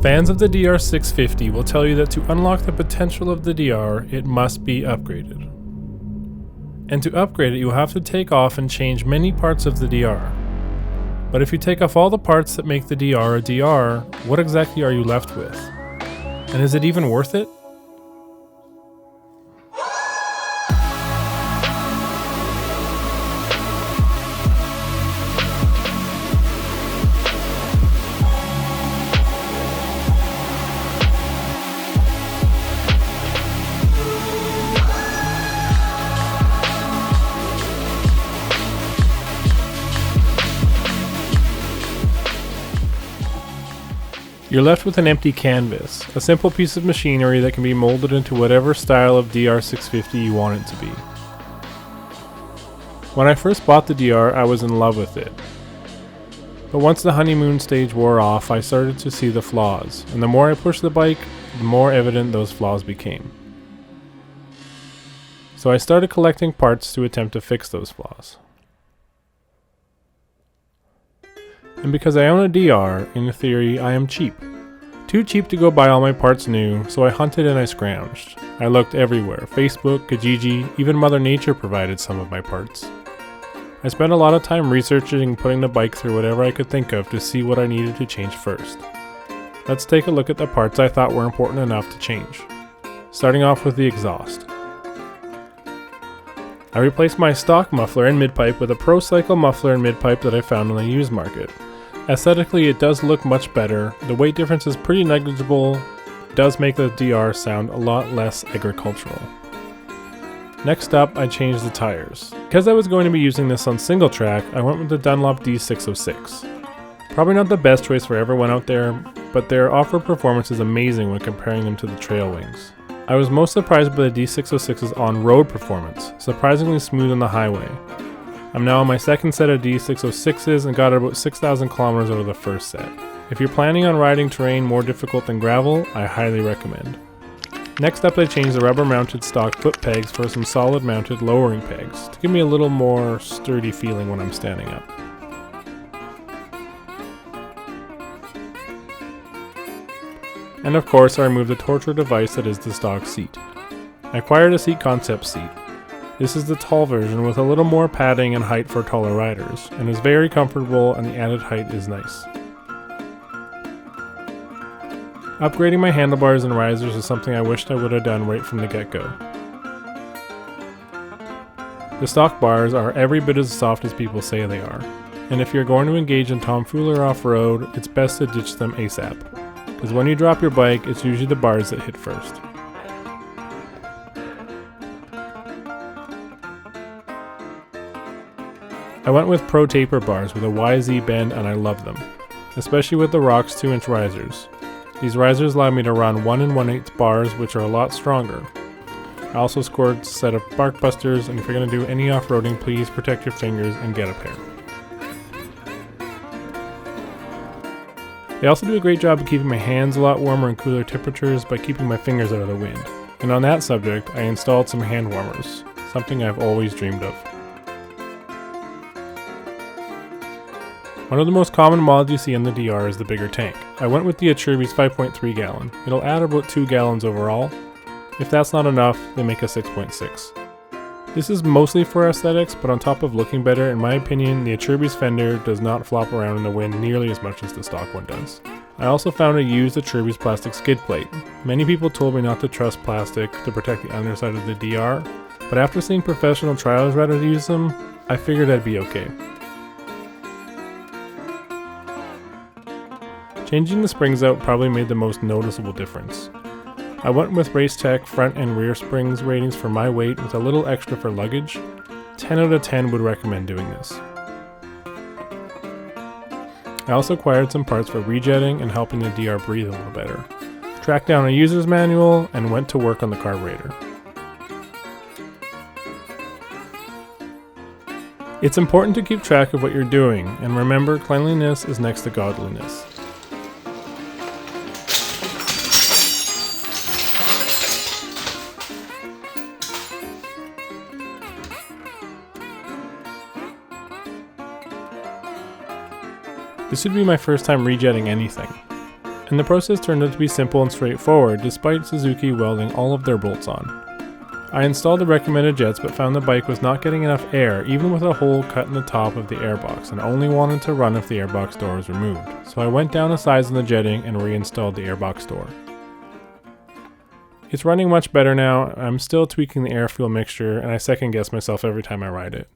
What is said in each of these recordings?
Fans of the Dr650 will tell you that to unlock the potential of the DR, it must be upgraded. And to upgrade it, you will have to take off and change many parts of the DR. But if you take off all the parts that make the DR a DR, what exactly are you left with? And is it even worth it? You're left with an empty canvas, a simple piece of machinery that can be molded into whatever style of Dr650 you want it to be. When I first bought the DR, I was in love with it. But once the honeymoon stage wore off, I started to see the flaws, and the more I pushed the bike, the more evident those flaws became. So I started collecting parts to attempt to fix those flaws. And because I own a DR, in theory, I am cheap. Too cheap to go buy all my parts new, so I hunted and I scrounged. I looked everywhere, Facebook, Kijiji, even Mother Nature provided some of my parts. I spent a lot of time researching and putting the bike through whatever I could think of to see what I needed to change first. Let's take a look at the parts I thought were important enough to change. Starting off with the exhaust. I replaced my stock muffler and midpipe with a ProCycle muffler and midpipe that I found on the used market. Aesthetically, it does look much better, the weight difference is pretty negligible, it does make the DR sound a lot less agricultural. Next up, I changed the tires. Because I was going to be using this on single track, I went with the Dunlop D606. Probably not the best choice for everyone out there, but their off-road performance is amazing when comparing them to the trail wings. I was most surprised by the D606's on-road performance, surprisingly smooth on the highway. I'm now on my second set of D606s and got about 6,000 kilometers out of the first set. If you're planning on riding terrain more difficult than gravel, I highly recommend. Next up, I changed the rubber mounted stock foot pegs for some solid mounted lowering pegs to give me a little more sturdy feeling when I'm standing up. And of course, I removed the torture device that is the stock seat. I acquired a SeatConecepts seat. This is the tall version with a little more padding and height for taller riders, and is very comfortable and the added height is nice. Upgrading my handlebars and risers is something I wished I would have done right from the get-go. The stock bars are every bit as soft as people say they are, and if you're going to engage in tomfoolery off-road, it's best to ditch them ASAP, because when you drop your bike, it's usually the bars that hit first. I went with Pro taper bars with a YZ bend and I love them, especially with the ROX 2-inch risers. These risers allow me to run 1 1/8 bars, which are a lot stronger. I also scored a set of bark busters, and if you're going to do any off-roading, please protect your fingers and get a pair. They also do a great job of keeping my hands a lot warmer in cooler temperatures by keeping my fingers out of the wind. And on that subject, I installed some hand warmers, something I've always dreamed of. One of the most common mods you see on the DR is the bigger tank. I went with the Acerbis 5.3 gallon. It'll add about 2 gallons overall. If that's not enough, they make a 6.6. This is mostly for aesthetics, but on top of looking better, in my opinion, the Acerbis fender does not flop around in the wind nearly as much as the stock one does. I also found a used Acerbis plastic skid plate. Many people told me not to trust plastic to protect the underside of the DR, but after seeing professional trial riders use them, I figured I'd be okay. Changing the springs out probably made the most noticeable difference. I went with RaceTech front and rear springs ratings for my weight with a little extra for luggage. 10 out of 10 would recommend doing this. I also acquired some parts for rejetting and helping the DR breathe a little better. Tracked down a user's manual and went to work on the carburetor. It's important to keep track of what you're doing, and remember, cleanliness is next to godliness. This would be my first time rejetting anything. And the process turned out to be simple and straightforward, despite Suzuki welding all of their bolts on. I installed the recommended jets but found the bike was not getting enough air even with a hole cut in the top of the airbox, and only wanted to run if the airbox door was removed. So I went down a size in the jetting and reinstalled the airbox door. It's running much better now. I'm still tweaking the air-fuel mixture, and I second guess myself every time I ride it.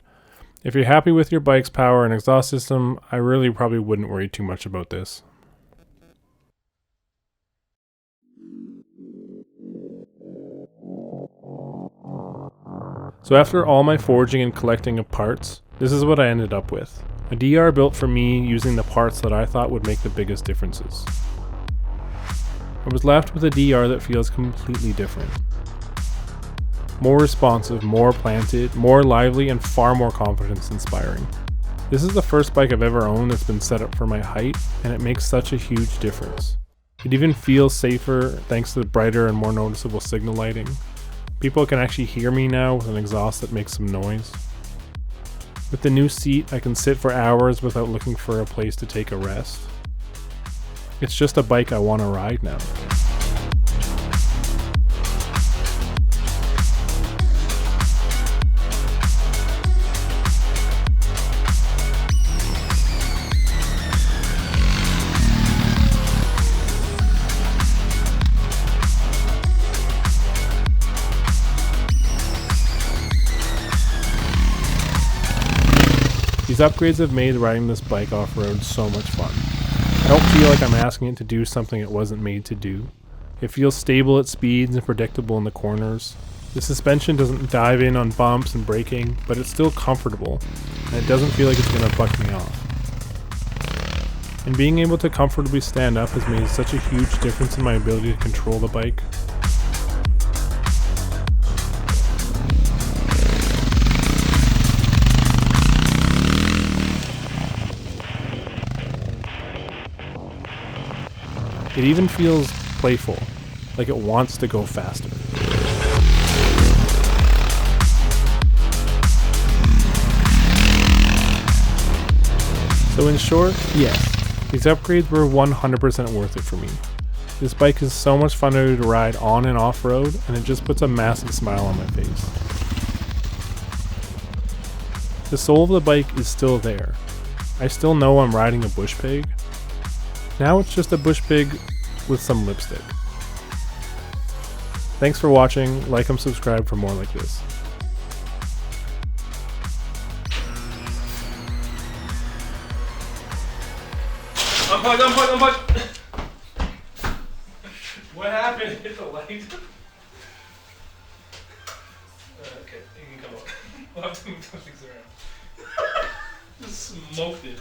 If you're happy with your bike's power and exhaust system, I really probably wouldn't worry too much about this. So after all my forging and collecting of parts, this is what I ended up with. A DR built for me using the parts that I thought would make the biggest differences. I was left with a DR that feels completely different. More responsive, more planted, more lively, and far more confidence inspiring. This is the first bike I've ever owned that's been set up for my height, and it makes such a huge difference. It even feels safer thanks to the brighter and more noticeable signal lighting. People can actually hear me now with an exhaust that makes some noise. With the new seat, I can sit for hours without looking for a place to take a rest. It's just a bike I want to ride now. These upgrades have made riding this bike off-road so much fun. I don't feel like I'm asking it to do something it wasn't made to do. It feels stable at speeds and predictable in the corners. The suspension doesn't dive in on bumps and braking, but it's still comfortable, and it doesn't feel like it's going to buck me off. And being able to comfortably stand up has made such a huge difference in my ability to control the bike. It even feels playful, like it wants to go faster. So in short, yes, these upgrades were 100% worth it for me. This bike is so much fun to ride on and off road, and it just puts a massive smile on my face. The soul of the bike is still there. I still know I'm riding a BushPig. Now it's just a BushPig with some lipstick. Thanks for watching, like and subscribe for more like this. Unplug! What happened? Hit the light? Okay, you can come up. We'll have to move those things around. Just smoked it.